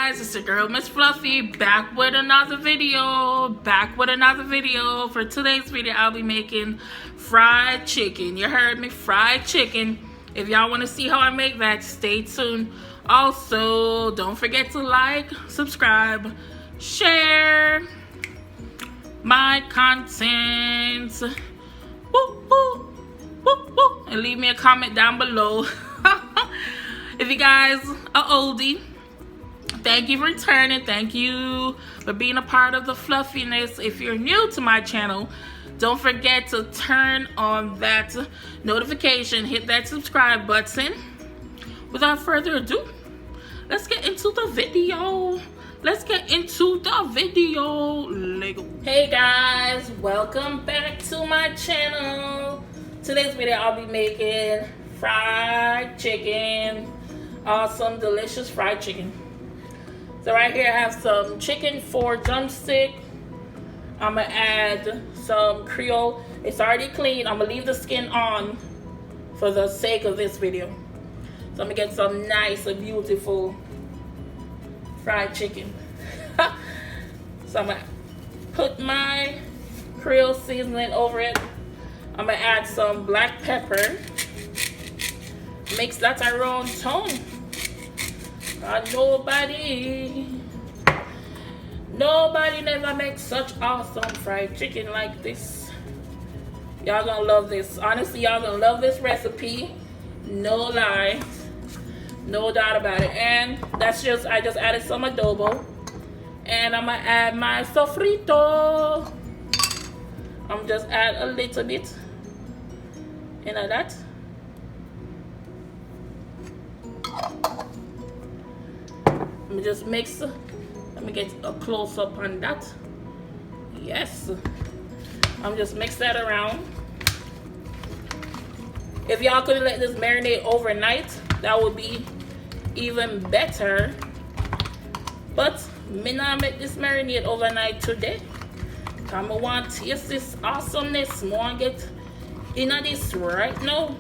guys, it's your girl Miss Fluffy, back with another video. For today's video, I'll be making fried chicken. You heard me, fried chicken. If y'all want to see how I make that, stay tuned. Also, don't forget to like, subscribe, share my content, and leave me a comment down below. If you guys are oldie, thank you for returning. Thank you for being a part of the fluffiness. If you're new to my channel, don't forget to turn on that notification, hit that subscribe button. Without further ado, let's get into the video. Lego. Hey guys, welcome back to my channel. Today's video, I'll be making fried chicken. Awesome, delicious fried chicken. So right here I have some chicken for drumstick. I'm gonna add some Creole. It's already clean. I'm gonna leave the skin on for the sake of this video. So I'm gonna get some nice and beautiful fried chicken. So I'm gonna put my Creole seasoning over it. I'm gonna add some black pepper. Mix that our own tone. Nobody never makes such awesome fried chicken like this. Y'all gonna love this. Honestly, y'all gonna love this recipe. No lie. No doubt about it. And I just added some adobo. And I'm gonna add my sofrito. I'm just add a little bit. Like that. Let me just mix. Let me get a close up on that. Yes. I'm just mix that around. If y'all could let this marinate overnight, that would be even better. But me not make this marinate overnight today. I want to taste this awesomeness. I want to get into this right now.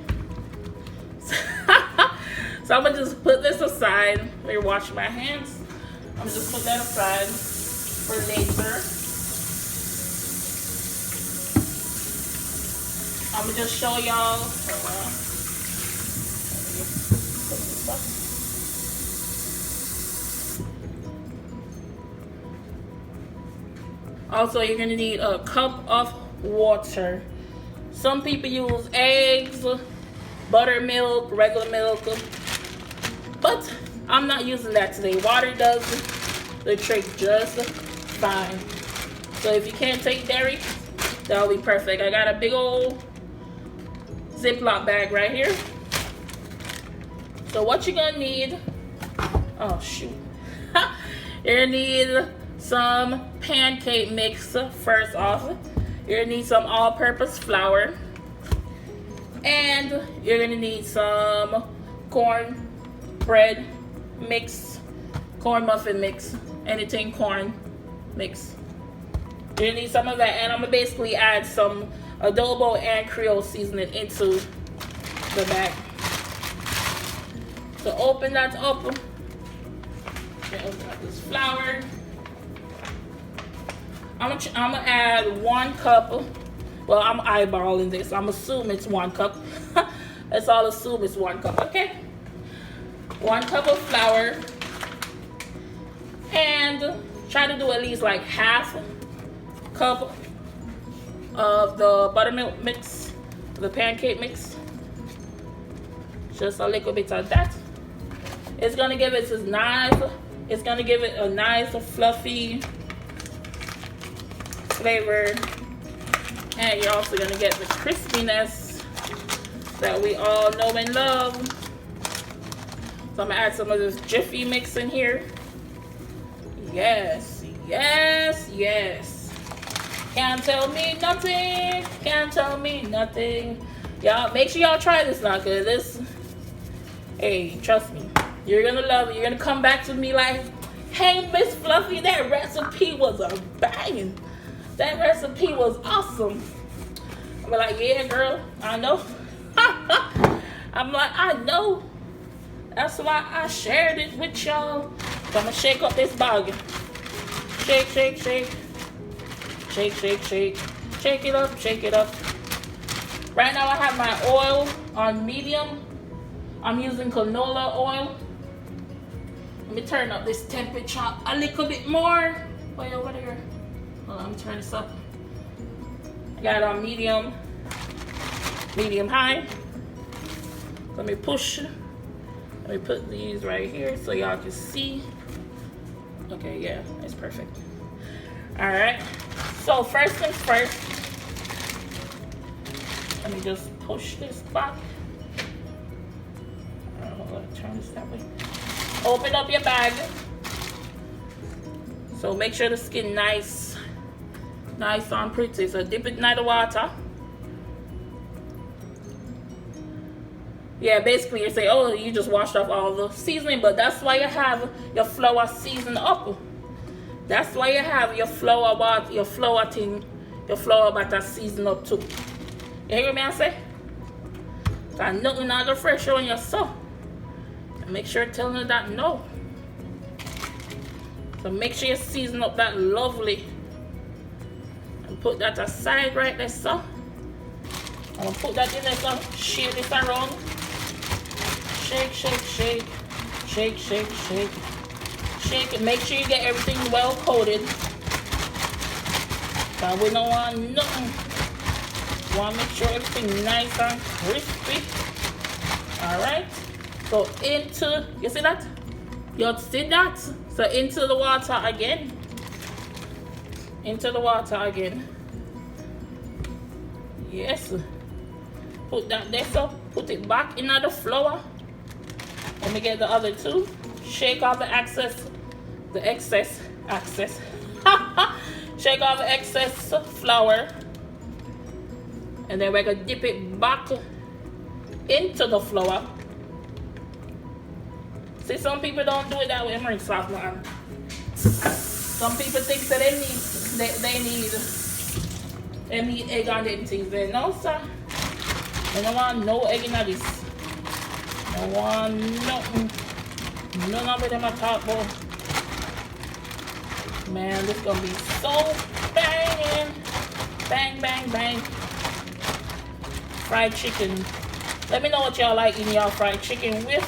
So I'm gonna just put this aside. Let me wash my hands. I'm just put that aside for later. I'm gonna just show y'all. Also, you're gonna need a cup of water. Some people use eggs, buttermilk, regular milk, but I'm not using that today. Water does the trick just fine. So if you can't take dairy, that'll be perfect. I got a big old Ziploc bag right here. So what you're gonna need, oh shoot. You're gonna need some pancake mix first off. You're gonna need some all-purpose flour. And you're gonna need some corn bread mix, corn muffin mix, anything corn mix. You're gonna need some of that, and I'm gonna basically add some adobo and Creole seasoning into the bag. So open that up. Okay, open up this flour. I'm gonna add 1 cup. Well, I'm eyeballing this. I'm assuming it's 1 cup. Let's all assume it's 1 cup, okay? 1 cup of flour. And try to do at least like half cup of the buttermilk mix, the pancake mix. Just a little bit of that. It's gonna give it a nice fluffy flavor. And you're also gonna get the crispiness that we all know and love. So I'm gonna add some of this Jiffy mix in here. Yes. Can't tell me nothing. Y'all, make sure y'all try this now, cause this, hey, trust me, you're gonna love it. You're gonna come back to me like, hey, Miss Fluffy, that recipe was a banging. That recipe was awesome. I'm like, yeah, girl, I know. I'm like, I know. That's why I shared it with y'all. So I'm gonna shake up this bag. Shake, shake, shake. Shake, shake, shake. Shake it up, shake it up. Right now I have my oil on medium. I'm using canola oil. Let me turn up this temperature a little bit more. Way over there. Hold on, let me turn this up. I got it on medium high. Let me push. Let me put these right here so y'all can see. Okay, yeah, that's perfect. All right, so first things first, let me just push this back. Hold on, turn this that way. Open up your bag. So make sure the skin nice and pretty. So dip it in the water. Yeah, basically you say, oh, you just washed off all the seasoning, but that's why you have your flour seasoned up. That's why you have your flour batter seasoned up too. You hear me I say? Got nothing out of fresh on your soul. Make sure telling her that no. So make sure you season up that lovely. And put that aside right there, so. I'm gonna put that in there, so shake this around. Shake, shake, shake. Shake, shake, shake. Shake it. Make sure you get everything well coated. But we don't want nothing. We want to make sure everything nice and crispy. Alright. So into, you see that? You see that? So into the water again. Into the water again. Yes. Put that there, so put it back in the flour. Let me get the other two. Shake off the excess. Shake off the excess flour. And then we're going to dip it back into the flour. See, some people don't do it that way. I'm going to soft man. Some people think that they need egg on them things. They no, sir. I don't want no egg in this. I don't want nothing. None of them at all. Man, this gonna be so banging. Bang, bang, bang. Fried chicken. Let me know what y'all like in y'all fried chicken with.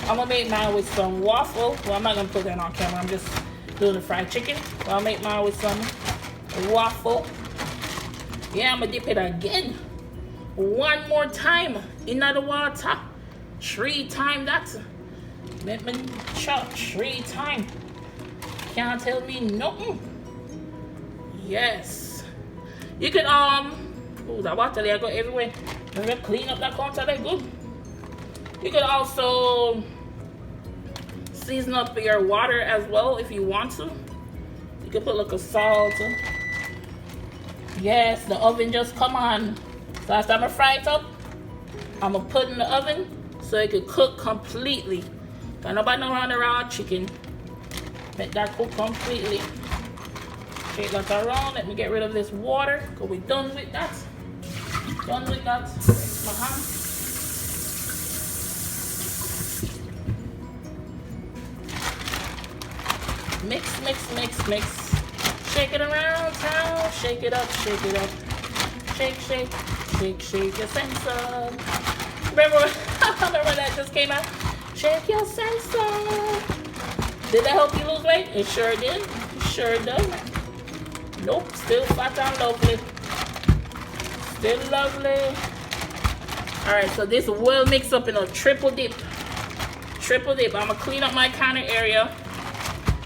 I'm gonna make mine with some waffle. Well, I'm not gonna put that on camera. I'm just doing the fried chicken. So I'll make mine with some waffle. Yeah, I'm gonna dip it again. One more time in the water. 3 times that's let me chop 3 times. Can't tell me nothing. Yes. You can oh, that water there go everywhere. I'm gonna clean up that counter there good. You could also season up your water as well if you want to. You can put like a salt. Yes, the oven just come on. So after I'm gonna fry it up, I'm gonna put it in the oven so it could cook completely. Got nobody around the raw chicken. Make that cook completely. Shake that around. Let me get rid of this water because we're done with that. Done with that. My hand. Mix, mix, mix, mix. Shake it around town. Shake it up, shake it up. Shake, shake, shake, shake your sensor. Remember that just came out? Shake your sensor. Did that help you lose weight? It sure did. It sure does. Nope, still fat and lovely. Still lovely. Alright, so this will mix up in a triple dip. Triple dip. I'm gonna clean up my counter area.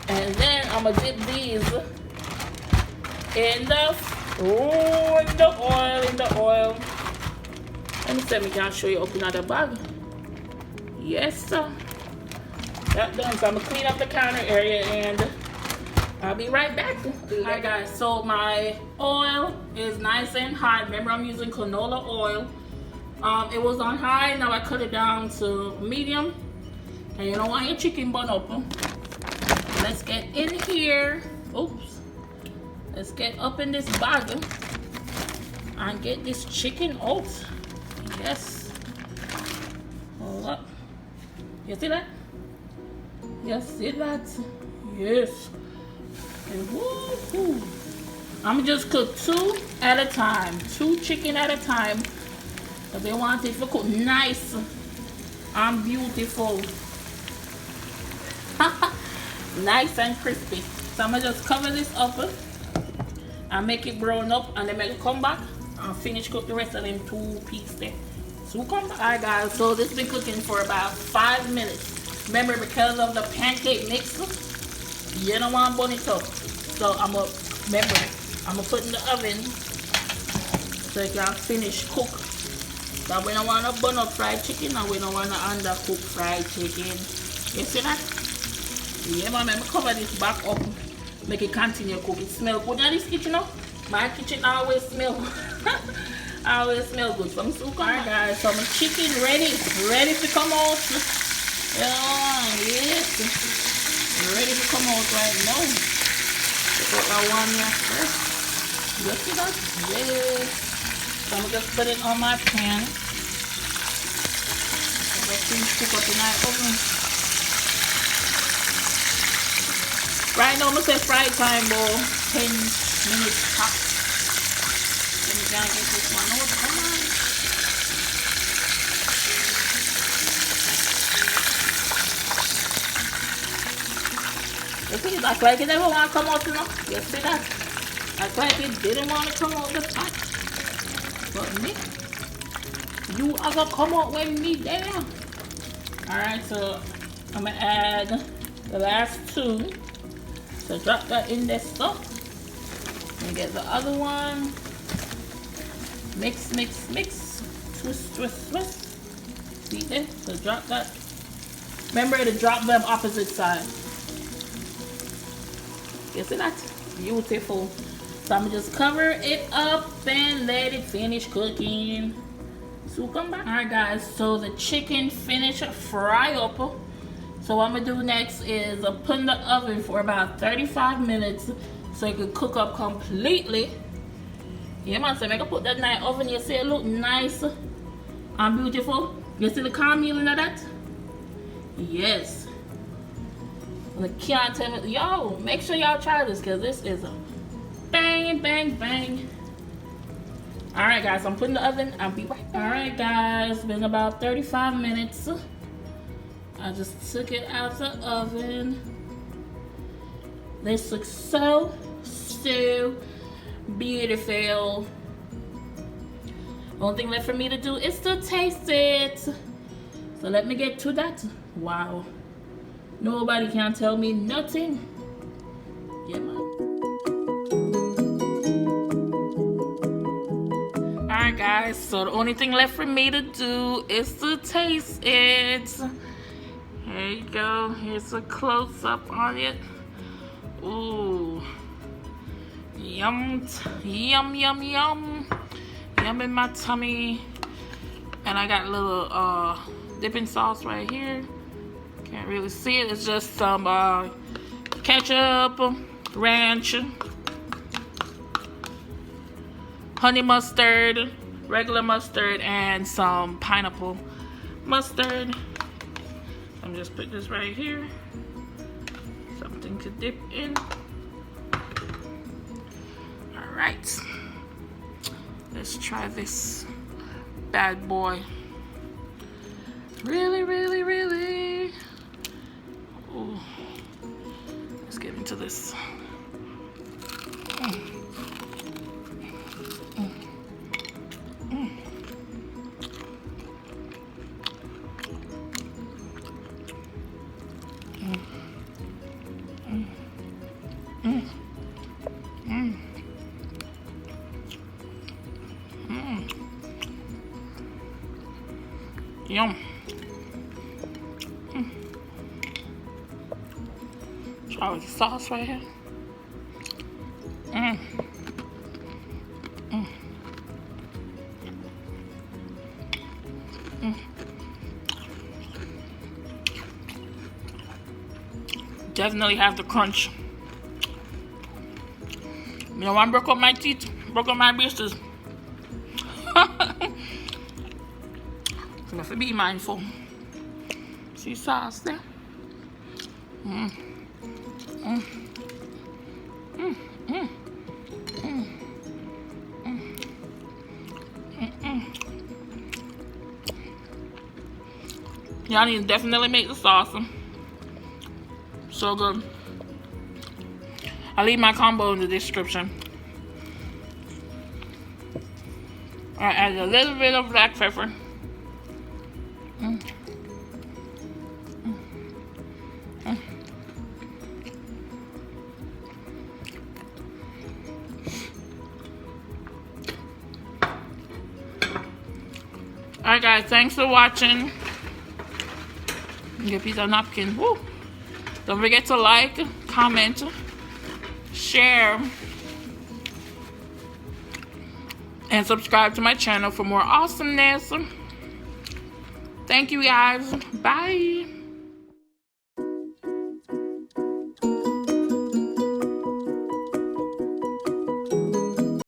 And then I'm gonna dip these in the oil. Let me see if I can show you up another bag. Yes, sir. That done. So I'm gonna clean up the counter area and I'll be right back. Alright guys, so my oil is nice and hot. Remember, I'm using canola oil. It was on high, now I cut it down to medium. And you don't want your chicken bun up. Let's get in here. Oops. Let's get up in this bag and get this chicken out. Yes. Hold up. You see that? Yes, see that? Yes. And woo-hoo. I'm just cook 2 at a time. 2 chicken at a time. Because they want it to cook nice and beautiful. Nice and crispy. So I'm going to just cover this up and make it brown up. And then I'll come back and finish cook the rest of them 2 pieces there. So come back. Alright guys, so this has been cooking for about 5 minutes. Remember, because of the pancake mix, you don't want to burn it up. So I'm going to put in the oven so it can finish cook. But we don't want to burn up fried chicken and we don't want to undercook fried chicken. You see that? Yeah, man, I'm going to cover this back up. Make it continue cook. It smells good in this kitchen now. My kitchen always smells always smell good. Some soup. Alright guys, so my chicken ready to come out. Yes, ready to come out right now. Put that one here first. You see that? Yes. So I'm gonna just put it on my pan. Everything's cook up in my oven. Right now I'm gonna say fry time about 10 minutes top. Let me try and get this one out. Come on. You see, it's like it never want to come out, you know? You see that? It's like it didn't want to come out the pot. But me, you are going to come out with me there. Alright, so I'm going to add the last 2. So drop that in there stuff. And get the other one. Mix, mix, mix. Twist, twist, twist. See there? So drop that. Remember to drop them opposite side. You see that? Beautiful. So I'm gonna just cover it up and let it finish cooking. So come back. Alright guys, so the chicken finished fry up. So what I'm gonna do next is put in the oven for about 35 minutes so it can cook up completely. Yeah man, so I'm gonna put that in the oven. You see it look nice and beautiful. You see the caramel in that? Yes. And I can't tell me, yo, make sure y'all try this because this is a bang, bang, bang. Alright guys, I'm putting the oven. I'll be right back. Alright guys, it's been about 35 minutes. I just took it out the oven. This looks so beautiful. Only thing left for me to do is to taste it. So let me get to that. Wow. Nobody can tell me nothing. Yeah, man. Alright guys, so the only thing left for me to do is to taste it. Here you go. Here's a close-up on it. Ooh. Yum, yum, yum, yum. Yum in my tummy. And I got a little dipping sauce right here. Can't really see it. It's just some ketchup, ranch, honey mustard, regular mustard, and some pineapple mustard. I'm just put this right here. Something to dip in. All right. Let's try this bad boy. Really, really, really. Ooh. Let's get into this. Yum. Try with the sauce right here. Definitely have the crunch. You know, I broke up my teeth, broke up my braces. So I have to be mindful. See sauce there? Mm. Mm. Mm. Mm. Mm. Y'all need to definitely make the sauce. So good. I'll leave my combo in the description. I add a little bit of black pepper. Mm. Mm. Alright guys, thanks for watching. Get a piece of napkin. Woo. Don't forget to like, comment, share, and subscribe to my channel for more awesomeness. Thank you guys. Bye.